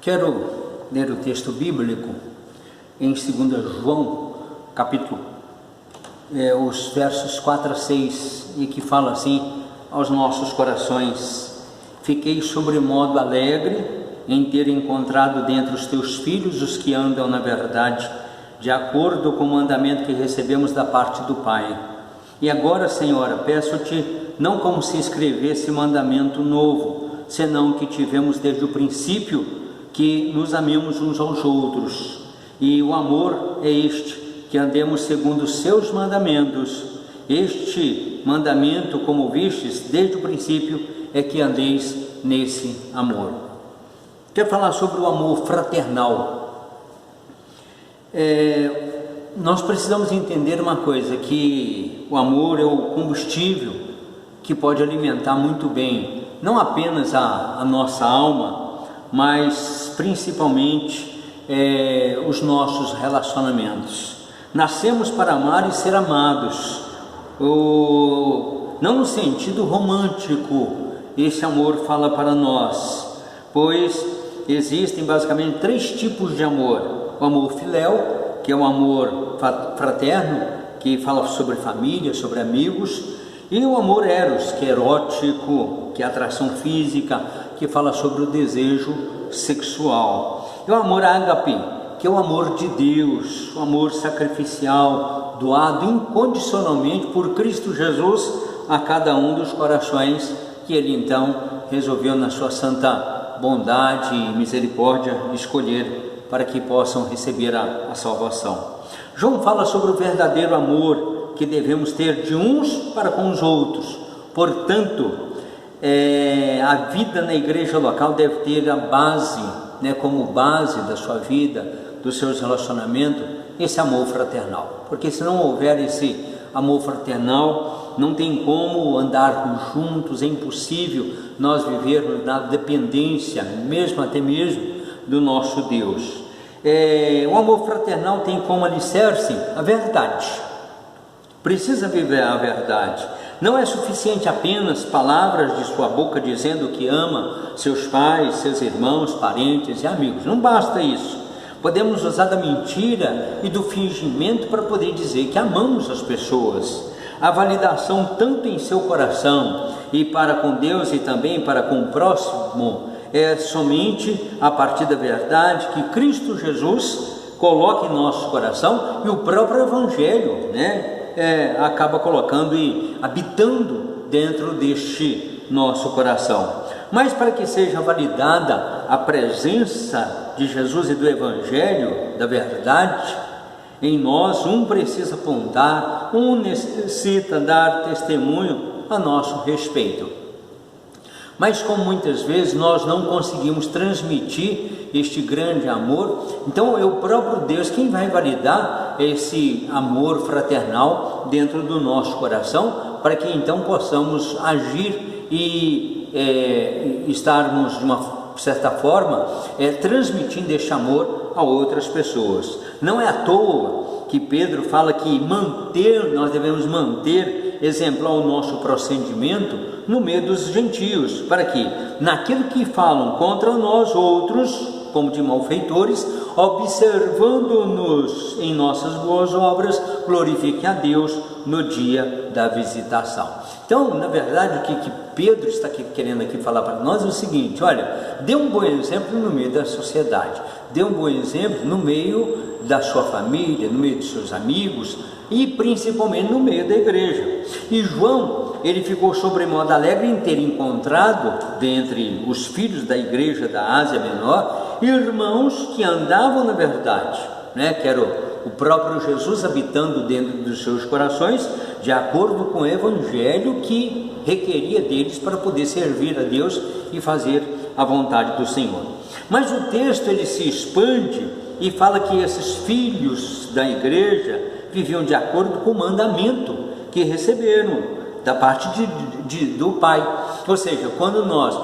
Quero ler o texto bíblico em 2 João, capítulo, os versos 4 a 6, e que fala assim aos nossos corações: fiquei sobremodo alegre em ter encontrado dentre os teus filhos os que andam na verdade, de acordo com o mandamento que recebemos da parte do Pai. E agora, Senhora, peço-te, não como se escrevesse mandamento novo, senão que tivemos desde o princípio, que nos amemos uns aos outros. E o amor é este, que andemos segundo os seus mandamentos. Este mandamento, como vistes desde o princípio, é que andeis nesse amor. Quero falar sobre o amor fraternal. Nós precisamos entender uma coisa, que o amor é o combustível que pode alimentar muito bem, não apenas a nossa alma, mas principalmente os nossos relacionamentos. Nascemos para amar e ser amados, não no sentido romântico. Esse amor fala para nós, pois existem basicamente 3 tipos de amor: o amor filéu, que é o amor fraterno, que fala sobre família, sobre amigos, e o amor eros, que é erótico, que é atração física, que fala sobre o desejo sexual. E o amor ágape, que é o amor de Deus, o amor sacrificial, doado incondicionalmente por Cristo Jesus a cada um dos corações que Ele então resolveu, na sua santa bondade e misericórdia, escolher para que possam receber a salvação. João fala sobre o verdadeiro amor que devemos ter de uns para com os outros. Portanto, a vida na igreja local deve ter a base, como base da sua vida, dos seus relacionamentos, esse amor fraternal. Porque se não houver esse amor fraternal, não tem como andarmos juntos, é impossível nós vivermos na dependência, até mesmo do nosso Deus. O amor fraternal tem como alicerce a verdade. Precisa viver a verdade. Não é suficiente apenas palavras de sua boca dizendo que ama seus pais, seus irmãos, parentes e amigos. Não basta isso. Podemos usar da mentira e do fingimento para poder dizer que amamos as pessoas. A validação tanto em seu coração e para com Deus e também para com o próximo é somente a partir da verdade que Cristo Jesus coloca em nosso coração, e o próprio Evangelho, acaba colocando e habitando dentro deste nosso coração. Mas para que seja validada a presença de Jesus e do Evangelho, da verdade, em nós, um precisa apontar, um necessita dar testemunho a nosso respeito. Mas como muitas vezes nós não conseguimos transmitir este grande amor, então é o próprio Deus quem vai validar esse amor fraternal dentro do nosso coração, para que então possamos agir e estarmos de uma certa forma transmitindo este amor a outras pessoas. Não é à toa que Pedro fala que nós devemos manter exemplar o nosso procedimento no meio dos gentios, para que naquilo que falam contra nós outros, como de malfeitores, observando-nos em nossas boas obras, glorifiquem a Deus no dia da visitação. Então, na verdade, o que Pedro está querendo aqui falar para nós é o seguinte: olha, dê um bom exemplo no meio da sociedade, dê um bom exemplo no meio da sua família, no meio dos seus amigos e principalmente no meio da igreja. E João, ele ficou sobremodo alegre em ter encontrado dentre os filhos da igreja da Ásia Menor irmãos que andavam na verdade, que era o próprio Jesus habitando dentro dos seus corações, de acordo com o Evangelho que requeria deles para poder servir a Deus e fazer a vontade do Senhor. Mas o texto ele se expande e fala que esses filhos da igreja viviam de acordo com o mandamento que receberam da parte do Pai. Ou seja, quando nós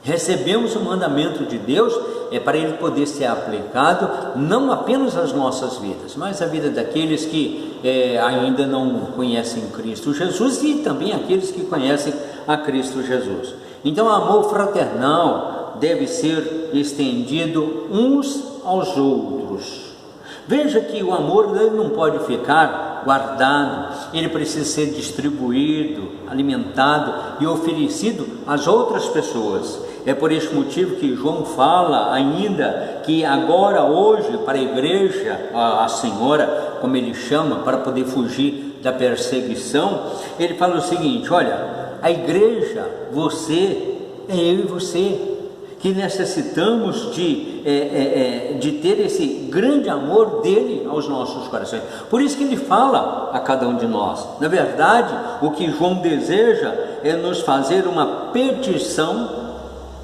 recebemos o mandamento de Deus, é para ele poder ser aplicado não apenas às nossas vidas, mas à vida daqueles que ainda não conhecem Cristo Jesus, e também aqueles que conhecem a Cristo Jesus. Então, o amor fraternal deve ser estendido uns aos outros. Veja que o amor ele não pode ficar guardado, ele precisa ser distribuído, alimentado e oferecido às outras pessoas. É por este motivo que João fala ainda que agora, hoje, para a igreja, a senhora, como ele chama, para poder fugir da perseguição, ele fala o seguinte: olha, a igreja, você, é eu e você, que necessitamos de ter esse grande amor dele aos nossos corações. Por isso que ele fala a cada um de nós. Na verdade, o que João deseja é nos fazer uma petição,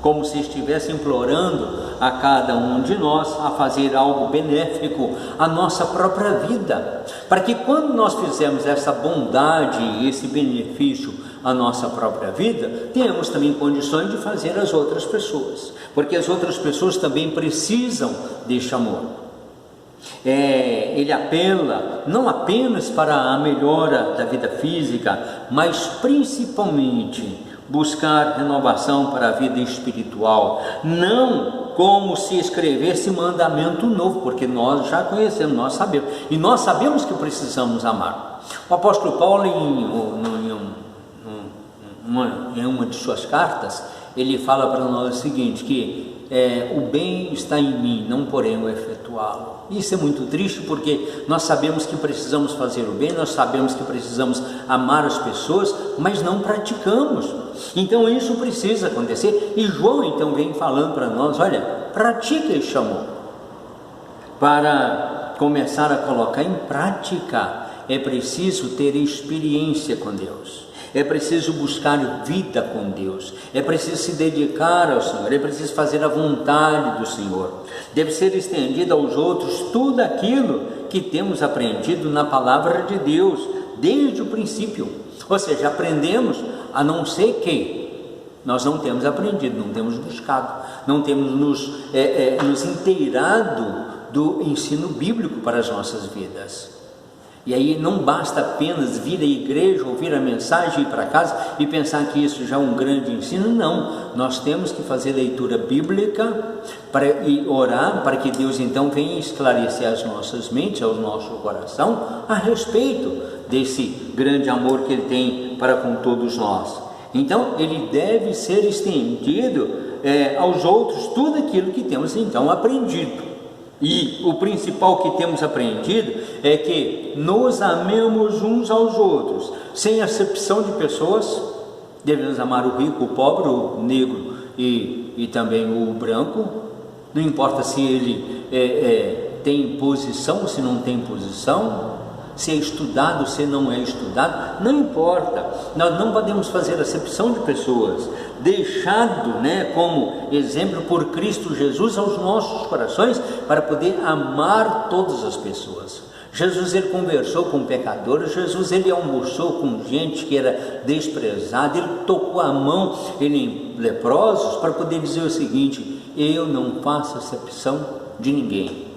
como se estivesse implorando a cada um de nós a fazer algo benéfico à nossa própria vida, para que quando nós fizermos essa bondade, esse benefício à nossa própria vida, tenhamos também condições de fazer às outras pessoas, porque as outras pessoas também precisam deste amor. Ele apela não apenas para a melhora da vida física, mas principalmente buscar renovação para a vida espiritual, não como se escrevesse mandamento novo, porque nós já conhecemos, nós sabemos, e nós sabemos que precisamos amar. O apóstolo Paulo, em uma de suas cartas, ele fala para nós o seguinte, que o bem está em mim, não porém o efetuá-lo. Isso é muito triste, porque nós sabemos que precisamos fazer o bem, nós sabemos que precisamos amar as pessoas, mas não praticamos. Então isso precisa acontecer, e João então vem falando para nós: olha, pratica este amor. Para começar a colocar em prática, é preciso ter experiência com Deus, é preciso buscar vida com Deus, é preciso se dedicar ao Senhor, é preciso fazer a vontade do Senhor. Deve ser estendido aos outros tudo aquilo que temos aprendido na palavra de Deus desde o princípio. Ou seja, aprendemos, a não ser que nós não temos aprendido, não temos buscado, não temos nos inteirado do ensino bíblico para as nossas vidas. E aí não basta apenas vir à igreja, ouvir a mensagem, ir para casa e pensar que isso já é um grande ensino. Não, nós temos que fazer leitura bíblica e orar para que Deus então venha esclarecer as nossas mentes, ao nosso coração, a respeito desse grande amor que Ele tem para com todos nós. Então ele deve ser estendido aos outros tudo aquilo que temos então aprendido. E o principal que temos aprendido é que nos amemos uns aos outros, sem acepção de pessoas. Devemos amar o rico, o pobre, o negro e também o branco. Não importa se ele tem posição ou se não tem posição, se é estudado, se não é estudado, não importa. Nós não podemos fazer acepção de pessoas, deixado como exemplo por Cristo Jesus aos nossos corações, para poder amar todas as pessoas. Jesus ele conversou com pecadores, Jesus ele almoçou com gente que era desprezada, ele tocou a mão em leprosos para poder dizer o seguinte: eu não faço acepção de ninguém.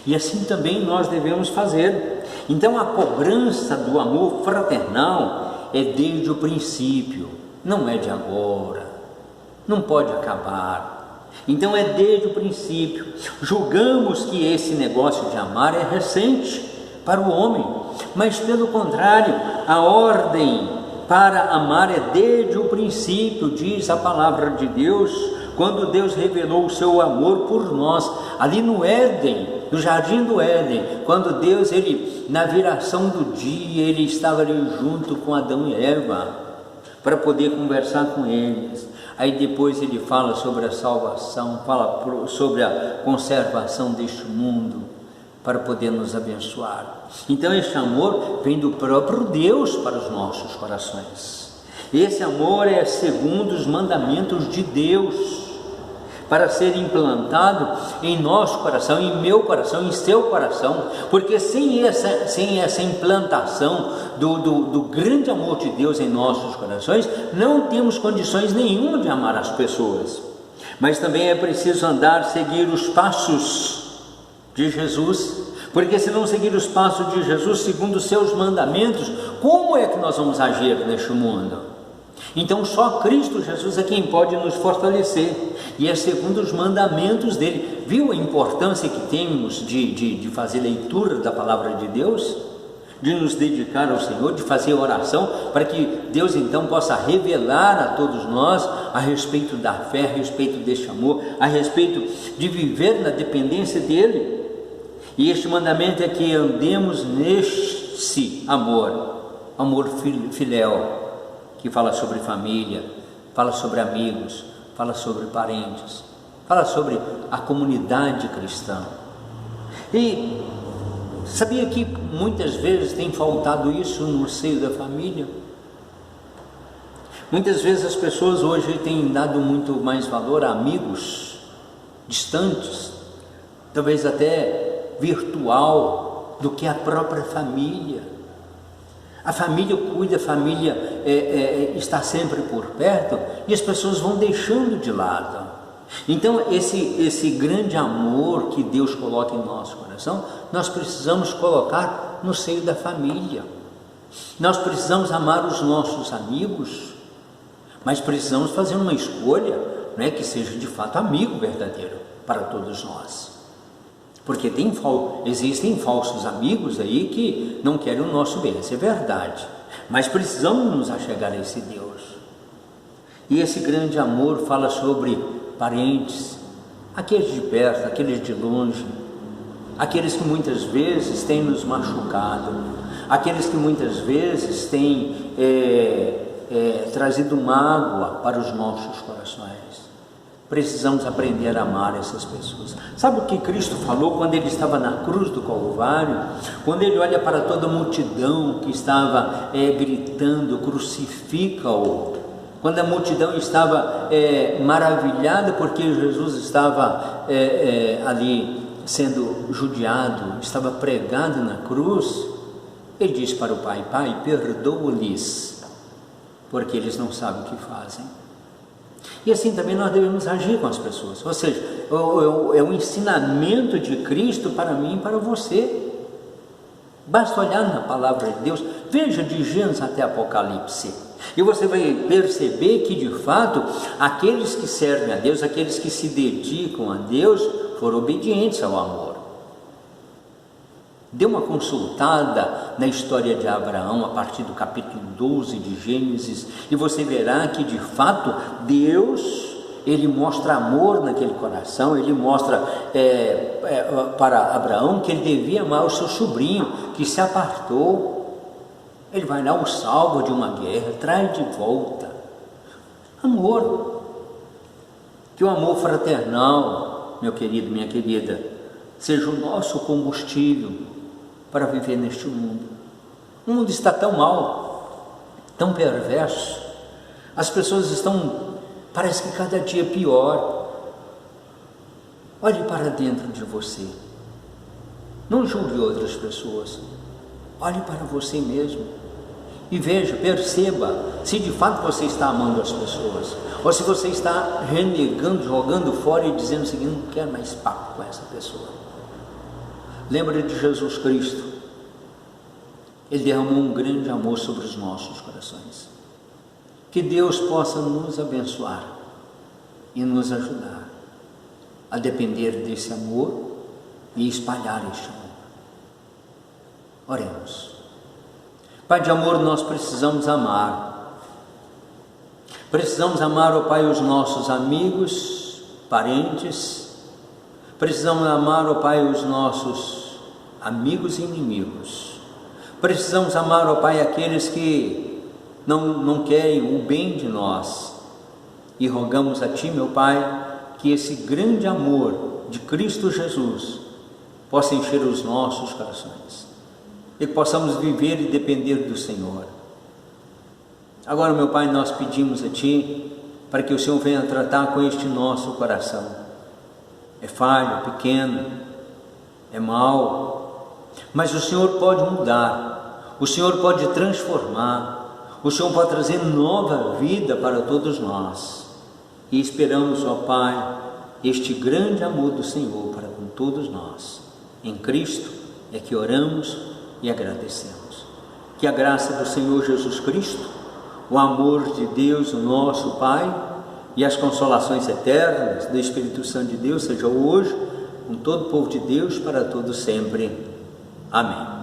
E assim também nós devemos fazer. Então a cobrança do amor fraternal é desde o princípio, não é de agora, não pode acabar. Então é desde o princípio. Julgamos que esse negócio de amar é recente para o homem, mas pelo contrário, a ordem para amar é desde o princípio, diz a palavra de Deus, quando Deus revelou o seu amor por nós, ali no Éden, no jardim do Éden, quando Deus, na viração do dia, ele estava ali junto com Adão e Eva, para poder conversar com eles. Aí depois ele fala sobre a salvação, fala sobre a conservação deste mundo, para poder nos abençoar. Então este amor vem do próprio Deus para os nossos corações. Esse amor é segundo os mandamentos de Deus, para ser implantado em nosso coração, em meu coração, em seu coração, porque sem essa implantação do grande amor de Deus em nossos corações, não temos condições nenhuma de amar as pessoas. Mas também é preciso seguir os passos de Jesus, porque se não seguir os passos de Jesus, segundo os seus mandamentos, como é que nós vamos agir neste mundo? Então só Cristo Jesus é quem pode nos fortalecer, e é segundo os mandamentos dele. Viu a importância que temos de fazer leitura da palavra de Deus? De nos dedicar ao Senhor, de fazer oração, para que Deus então possa revelar a todos nós a respeito da fé, a respeito deste amor, a respeito de viver na dependência dele. E este mandamento é que andemos neste amor filéu, que fala sobre família, fala sobre amigos, fala sobre parentes, fala sobre a comunidade cristã. E sabia que muitas vezes tem faltado isso no seio da família? Muitas vezes as pessoas hoje têm dado muito mais valor a amigos distantes, talvez até virtual, do que a própria família. A família cuida, a família está sempre por perto, e as pessoas vão deixando de lado. Então esse grande amor que Deus coloca em nosso coração, nós precisamos colocar no seio da família. Nós precisamos amar os nossos amigos, mas precisamos fazer uma escolha, né, que seja de fato amigo verdadeiro para todos nós. Porque existem falsos amigos aí que não querem o nosso bem, isso é verdade. Mas precisamos nos achegar a esse Deus. E esse grande amor fala sobre parentes, aqueles de perto, aqueles de longe, aqueles que muitas vezes têm nos machucado, aqueles que muitas vezes têm trazido mágoa para os nossos corações. Precisamos aprender a amar essas pessoas. Sabe o que Cristo falou quando ele estava na cruz do Calvário? Quando ele olha para toda a multidão que estava gritando, crucifica-o. Quando a multidão estava maravilhada porque Jesus estava ali sendo judiado, estava pregado na cruz, ele disse para o Pai: Pai, perdoa-lhes, porque eles não sabem o que fazem. E assim também nós devemos agir com as pessoas, ou seja, é o ensinamento de Cristo para mim e para você. Basta olhar na palavra de Deus, veja de Gênesis até Apocalipse, e você vai perceber que de fato aqueles que servem a Deus, aqueles que se dedicam a Deus, foram obedientes ao amor. Dê uma consultada na história de Abraão a partir do capítulo 12 de Gênesis, e você verá que de fato Deus, ele mostra amor naquele coração. Ele mostra para Abraão que ele devia amar o seu sobrinho que se apartou. Ele vai lá, o salva de uma guerra, traz de volta. Amor. Que o amor fraternal, meu querido, minha querida, seja o nosso combustível para viver neste mundo. O mundo está tão mal, tão perverso, as pessoas estão, parece que cada dia pior. Olhe para dentro de você, não julgue outras pessoas, olhe para você mesmo e veja, perceba se de fato você está amando as pessoas, ou se você está renegando, jogando fora e dizendo o seguinte: não quero mais papo com essa pessoa. Lembra de Jesus Cristo? Ele derramou um grande amor sobre os nossos corações. Que Deus possa nos abençoar e nos ajudar a depender desse amor e espalhar este amor. Oremos. Pai de amor, nós precisamos amar. Precisamos amar, ó Pai, os nossos amigos, parentes. Precisamos amar, ó Pai, os nossos amigos e inimigos. Precisamos amar, ó Pai, aqueles que não querem o bem de nós. E rogamos a Ti, meu Pai, que esse grande amor de Cristo Jesus possa encher os nossos corações e que possamos viver e depender do Senhor. Agora, meu Pai, nós pedimos a Ti para que o Senhor venha tratar com este nosso coração. É falho, pequeno, é mau, mas o Senhor pode mudar, o Senhor pode transformar, o Senhor pode trazer nova vida para todos nós. E esperamos, ó Pai, este grande amor do Senhor para com todos nós. Em Cristo é que oramos e agradecemos. Que a graça do Senhor Jesus Cristo, o amor de Deus, o nosso Pai, e as consolações eternas do Espírito Santo de Deus, seja hoje, com todo o povo de Deus, para todo sempre. Amém.